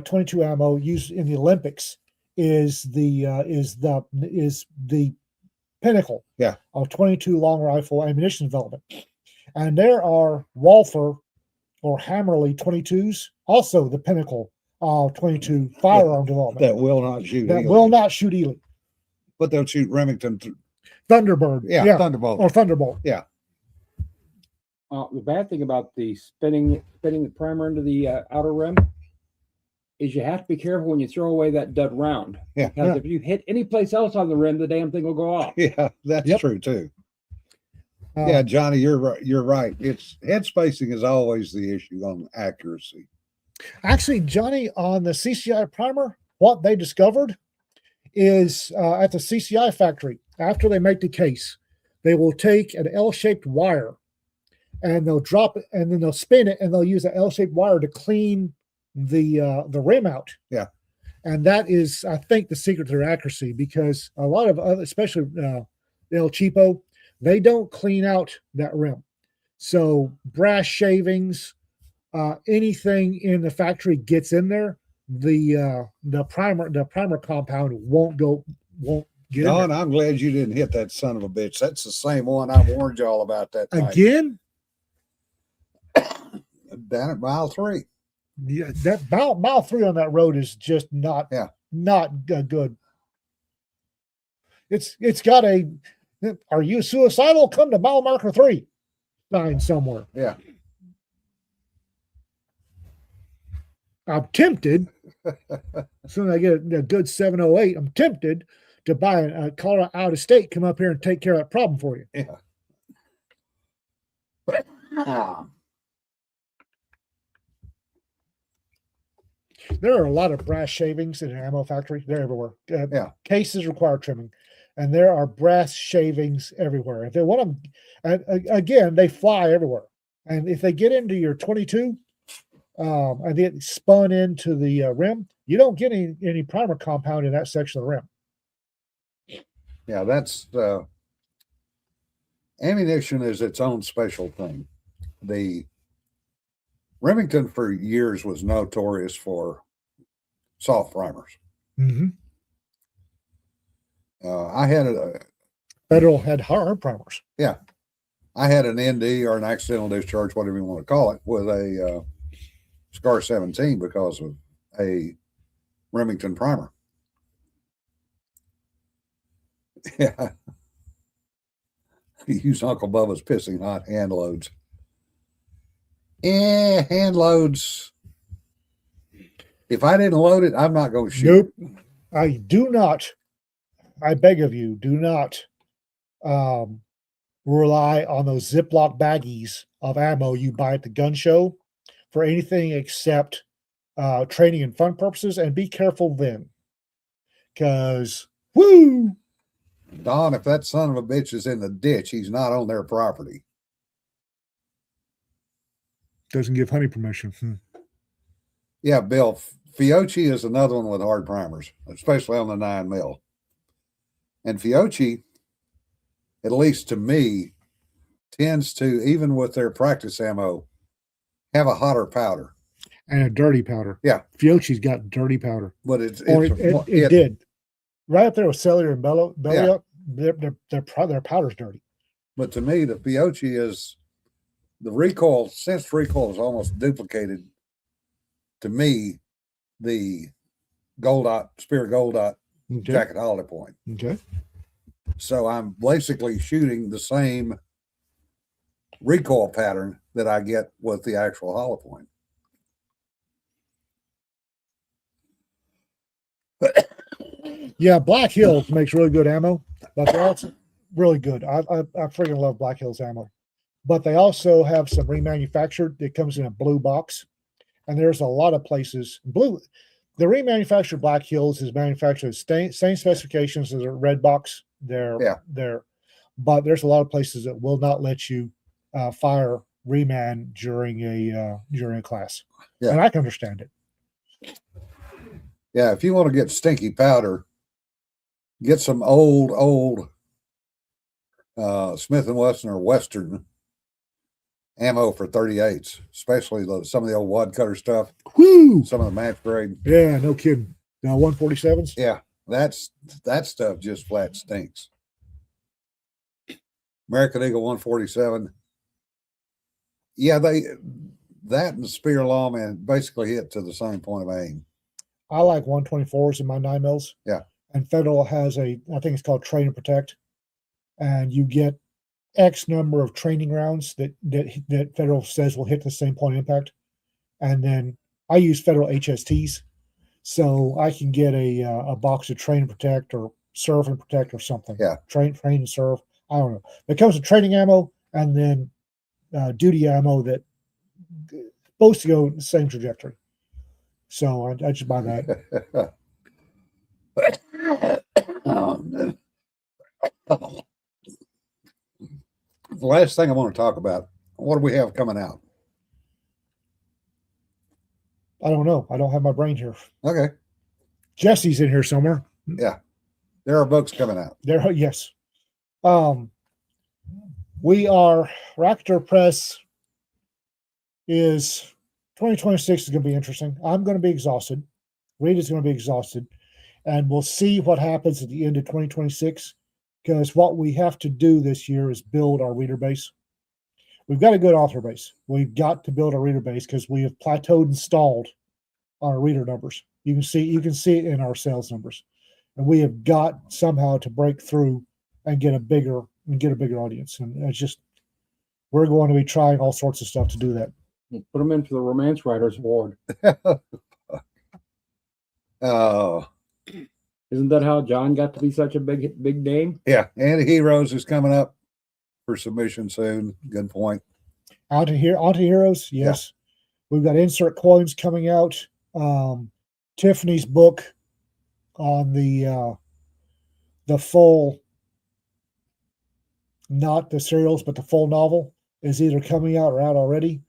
22 ammo used in the Olympics is the pinnacle of 22 long rifle ammunition development. And there are Walther or Hammerly 22s, also the pinnacle of 22 firearm development. That will not shoot. That Ely. will not shoot Ely. But they'll shoot Remington. Thunderbird. Thunderbolt. Or Thunderbolt. Yeah. The bad thing about the spinning the primer into the outer rim is you have to be careful when you throw away that dud round. Yeah. Because if you hit any place else on the rim, the damn thing will go off. Yeah, that's true too. Yeah, Johnny, you're right. You're right. It's head spacing is always the issue on accuracy. Actually, Johnny, on the CCI primer, what they discovered is at the CCI factory, after they make the case, they will take an L-shaped wire and they'll drop it, and then they'll spin it, and they'll use an L-shaped wire to clean the rim out. Yeah. And that is, I think, the secret to their accuracy, because a lot of other, especially the El Cheapo, they don't clean out that rim. So brass shavings, anything in the factory gets in there, the primer compound won't get Don, in there. I'm glad you didn't hit that son of a bitch. That's the same one I warned y'all about that night. Again. Down at mile 3. Yeah, that mile 3 on that road is just not good. It's got a "Are you suicidal? Come to mile marker 3" sign somewhere. Yeah. I'm tempted. As soon as I get a good 708, I'm tempted to buy a Colorado out of state, come up here and take care of that problem for you. Yeah. There are a lot of brass shavings in an ammo factory. They're everywhere. Cases require trimming, and there are brass shavings everywhere. If they want them, again, they fly everywhere. And if they get into your 22, and they get spun into the rim, you don't get any primer compound in that section of the rim. Yeah, that's ammunition is its own special thing. the Remington for years was notorious for soft primers. Mm-hmm. I had Federal had hard primers. I had an ND or an accidental discharge, whatever you want to call it, with a Scar 17 because of a Remington primer. Yeah. Use Uncle Bubba's pissing hot hand loads. Hand loads. If I didn't load it, I'm not going to shoot. Nope. I do not. I beg of you, do not rely on those Ziploc baggies of ammo you buy at the gun show for anything except training and fun purposes, and be careful then. Because, woo! Don, if that son of a bitch is in the ditch, he's not on their property. Doesn't give hunting permission. Yeah, Bill, Fiocchi is another one with hard primers, especially on the 9mm. And Fiocchi, at least to me, tends to, even with their practice ammo, have a hotter powder. And a dirty powder. Yeah. Fiocchi's got dirty powder. But It did. Right up there with Cellular and Belly Yeah. Up, their powder's dirty. But to me, the Fiocchi is the recoil, sensed recoil is almost duplicated to me, the Spear Gold Dot Okay. Jacket Holiday Point. Okay. So I'm basically shooting the same recoil pattern that I get with the actual hollow point. Yeah, Black Hills makes really good ammo, but they're also really good. I freaking love Black Hills ammo. But they also have some remanufactured that comes in a blue box. And there's a lot of places. The remanufactured Black Hills is manufactured same specifications as a red box. But there's a lot of places that will not let you fire reman during a class. Yeah. And I can understand it. Yeah, if you want to get stinky powder, get some old Smith & Wesson or Western ammo for 38s, especially some of the old wad cutter stuff. Woo! Some of the match grade. Yeah, no kidding. Now 147s. Yeah, that stuff just flat stinks. American Eagle 147. Yeah, that and the Spear Lawman basically hit to the same point of aim. I like 124s in my 9mm. Yeah. And Federal has I think it's called Train and Protect. And you get X number of training rounds that Federal says will hit the same point of impact. And then I use Federal HSTs. So I can get a box of Train and Protect or Serve and Protect or something. Yeah. Train and Serve. I don't know. It comes with training ammo and then duty ammo that supposed to go in the same trajectory. So I just buy that. The last thing I want to talk about, what do we have coming out? I don't know. I don't have my brain here. Okay. Jesse's in here somewhere. Yeah. There are books coming out. There, yes. Racketeer Press is 2026 is going to be interesting. I'm going to be exhausted. Rita's going to be exhausted. And we'll see what happens at the end of 2026, because what we have to do this year is build our reader base. We've got a good author base. We've got to build a reader base because we have plateaued and stalled our reader numbers. You can see it in our sales numbers. And we have got somehow to break through and get a bigger audience. And it's just, we're going to be trying all sorts of stuff to do that. Put them into the Romance Writers Award. Oh, Isn't that how John got to be such a big name? yeah. Anti-Heroes is coming up for submission soon. Good point. Anti-Heroes, yes. Yeah. We've got insert coins coming out. Tiffany's book on the full, not the serials, but the full novel is either coming out or out already.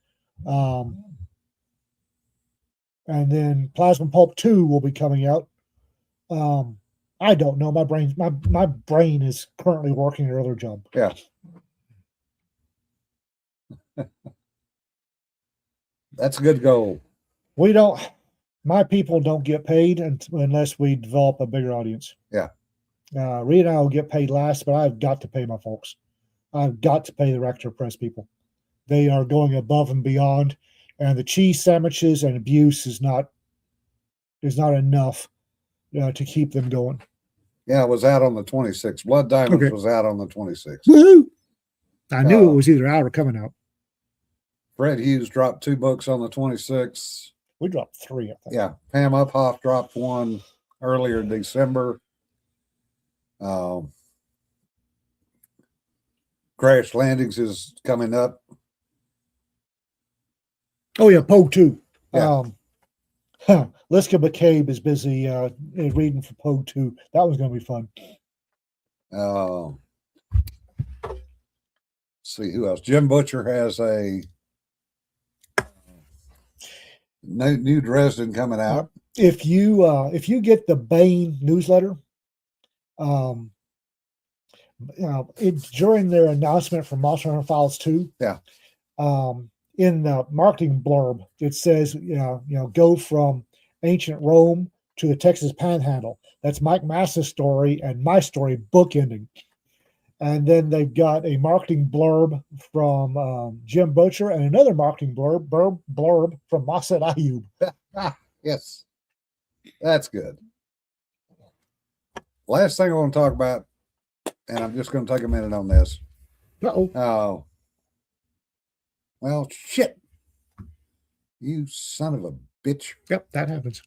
And then Plasma Pulp 2 will be coming out. I don't know. My brain is currently working another job. Yeah. That's a good goal. We don't. My people don't get paid unless we develop a bigger audience. Yeah. Reed and I will get paid last, but I've got to pay my folks. I've got to pay the Rector Press people. They are going above and beyond, and the cheese sandwiches and abuse is not enough to keep them going. Yeah, it was out on the 26th. Blood Diamonds Okay. was out on the 26th. Woohoo! I knew it was either out or coming out. Fred Hughes dropped 2 books on the 26th. We dropped 3, I think. Yeah, Pam Uphoff dropped one earlier in December. Crash Landings is coming up. Oh yeah, Poe 2. Yeah. Liska McCabe is busy reading for Poe 2. That was going to be fun. See who else. Jim Butcher has a new Dresden coming out. If you get the Bain newsletter, it's during their announcement for Monster Hunter Files 2. Yeah. In the marketing blurb, it says, go from ancient Rome to the Texas Panhandle. That's Mike Massa's story and my story bookending. And then they've got a marketing blurb from Jim Butcher and another marketing blurb from Masad Ayub. Yes, that's good. Last thing I want to talk about, and I'm just going to take a minute on this. Uh-oh. Oh, well, shit. You son of a bitch. Yep, that happens.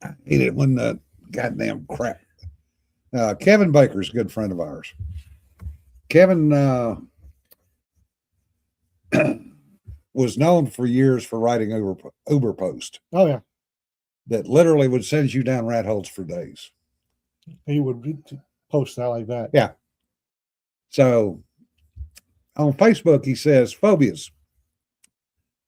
I hate it when the goddamn crap. Kevin Baker's a good friend of ours. Kevin was known for years for writing Uber post Oh yeah, that literally would send you down rat holes for days. he would post that like that. So on Facebook, he says, phobias,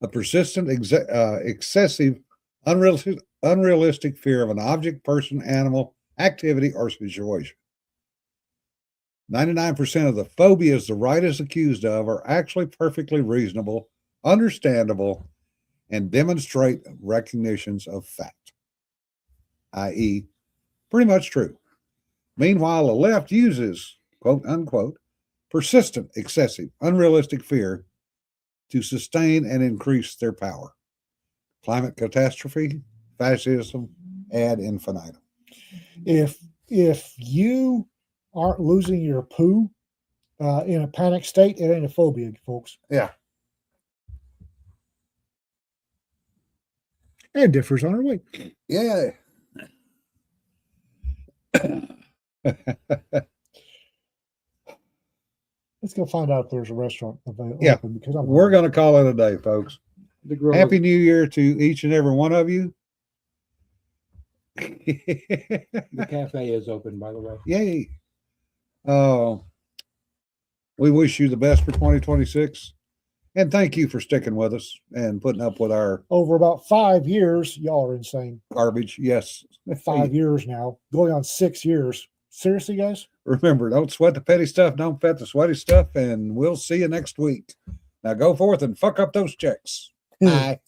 a persistent, excessive, unrealistic fear of an object, person, animal, activity, or situation. 99% of the phobias the right is accused of are actually perfectly reasonable, understandable, and demonstrate recognitions of fact, i.e., pretty much true. Meanwhile, the left uses, quote unquote, persistent, excessive, unrealistic fear to sustain and increase their power. Climate catastrophe, fascism, ad infinitum. If you aren't losing your poo in a panic state, it ain't a phobia, folks. Yeah. And differs on our way. Yeah. Let's go find out if there's a restaurant available. Yeah. Because I'm We're going to call it a day, folks. The grill. Happy New Year to each and every one of you. The cafe is open, by the way. Yay. We wish you the best for 2026. And thank you for sticking with us and putting up with our over about 5 years. Y'all are insane. garbage. Yes. 5 years now, going on 6 years. Seriously, guys? Remember, don't sweat the petty stuff. Don't pet the sweaty stuff. And we'll see you next week. Now go forth and fuck up those checks. Bye.